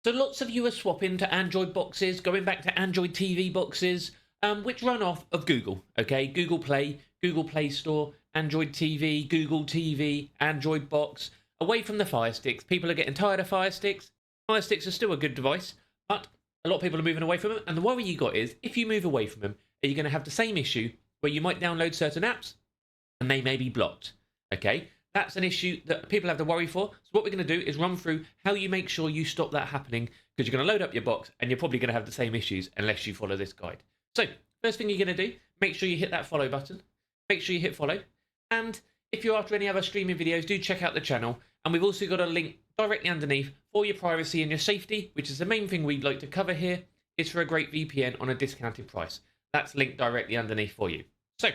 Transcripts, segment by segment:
So lots of you are swapping to Android boxes, going back to Android TV boxes, which run off of Google, okay? Google Play Store, Android TV, Google TV, Android box, away from the Firesticks. People are getting tired of Firesticks. Firesticks are still a good device, but a lot of people are moving away from them. And the worry you got is, if you move away from them, are you going to have the same issue where you might download certain apps and they may be blocked, okay? That's an issue that people have to worry for. So what we're going to do is run through how you make sure you stop that happening, because you're going to load up your box and you're probably going to have the same issues unless you follow this guide. So first thing you're going to do, make sure you hit that follow button. Make sure you hit follow. And if you're after any other streaming videos, do check out the channel. And we've also got a link directly underneath for your privacy and your safety, which is the main thing we'd like to cover here, is for a great VPN on a discounted price. That's linked directly underneath for you. So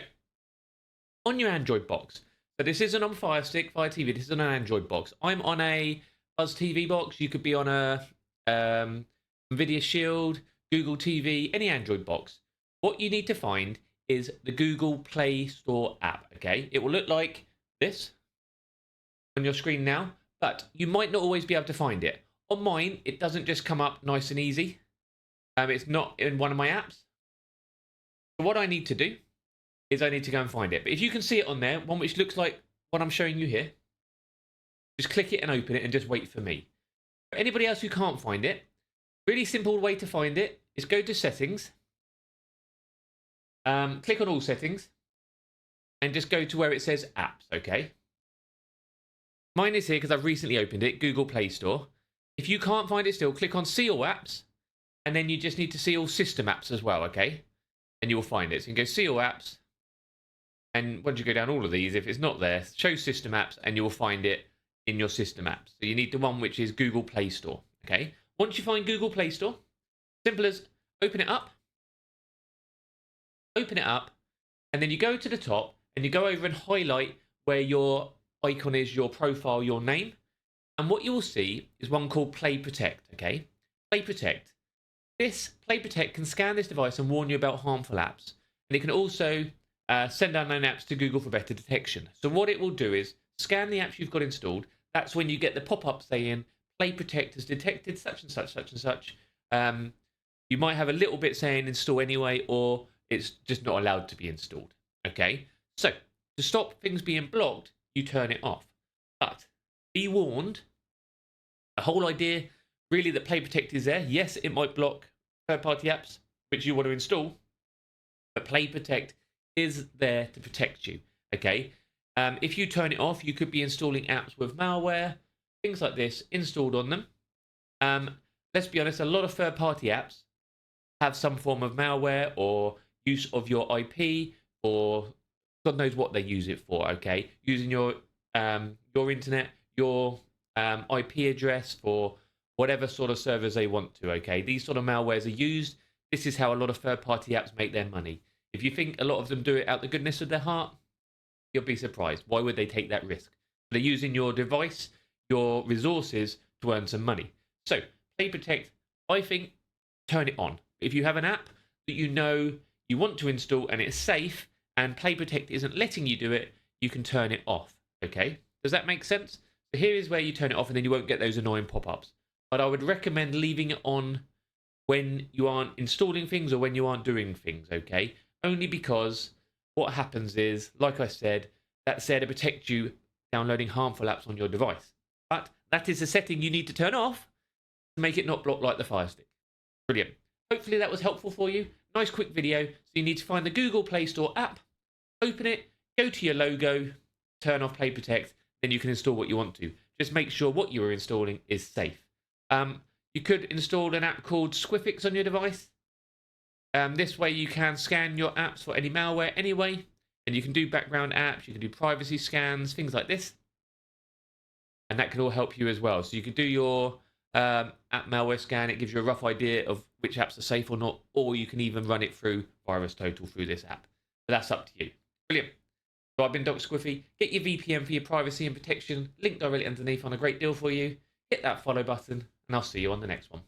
on your Android box, so this isn't on Fire Stick, Fire TV, this is on an Android box. I'm on a Buzz TV box. You could be on a Nvidia Shield, Google TV, any Android box. What you need to find is the Google Play Store app, okay? It will look like this on your screen now, but you might not always be able to find it. On mine, it doesn't just come up nice and easy. It's not in one of my apps. So what I need to do is I need to go and find it. But if you can see it on there, one which looks like what I'm showing you here, just click it and open it and just wait for me. For anybody else who can't find it, really simple way to find it is go to settings, click on all settings, and just go to where it says apps, okay? Mine is here because I've recently opened it, Google Play Store. If you can't find it still, click on see all apps, and then you just need to see all system apps as well, okay? And you will find it. So you can go see all apps, and once you go down all of these, if it's not there, show system apps, and you will find it in your system apps. So you need the one which is Google Play Store, okay? Once you find Google Play Store, simple as open it up, and then you go to the top, and you go over and highlight where your icon is, your profile, your name, and what you will see is one called Play Protect, okay? Play Protect. This Play Protect can scan this device and warn you about harmful apps, and it can also send unknown apps to Google for better detection. So what it will do is scan the apps you've got installed. That's when you get the pop-up saying Play Protect has detected such and such, such and such. You might have a little bit saying install anyway, or it's just not allowed to be installed. Okay, so to stop things being blocked, you turn it off. But be warned, the whole idea really that Play Protect is there. Yes, it might block third-party apps which you want to install, but Play Protect is there to protect you, okay? If you turn it off, you could be installing apps with malware, things like this installed on them. Let's be honest, a lot of third-party apps have some form of malware or use of your IP, or God knows what they use it for, okay? Using your internet, your IP address for whatever sort of servers they want to, okay? These sort of malwares are used. This is how a lot of third-party apps make their money. If you think a lot of them do it out the goodness of their heart, you'll be surprised. Why would they take that risk? They're using your device, your resources to earn some money. So, Play Protect, I think, turn it on. If you have an app that you know you want to install and it's safe, and Play Protect isn't letting you do it, you can turn it off, okay? Does that make sense? So here is where you turn it off, and then you won't get those annoying pop-ups. But I would recommend leaving it on when you aren't installing things or when you aren't doing things, okay? Only because what happens is, like I said, that's there to protect you downloading harmful apps on your device. But that is a setting you need to turn off to make it not block like the Fire Stick. Brilliant. Hopefully that was helpful for you. Nice quick video. So you need to find the Google Play Store app, open it, go to your logo, turn off Play Protect, then you can install what you want to. Just make sure what you are installing is safe. You could install an app called Squiffy on your device. This way you can scan your apps for any malware anyway, and you can do background apps, you can do privacy scans, things like this, and that can all help you as well. So you can do your app malware scan. It gives you a rough idea of which apps are safe or not, or you can even run it through VirusTotal through this app. But that's up to you. Brilliant. So I've been Dr. Squiffy. Get your VPN for your privacy and protection. Link directly underneath on a great deal for you. Hit that follow button, and I'll see you on the next one.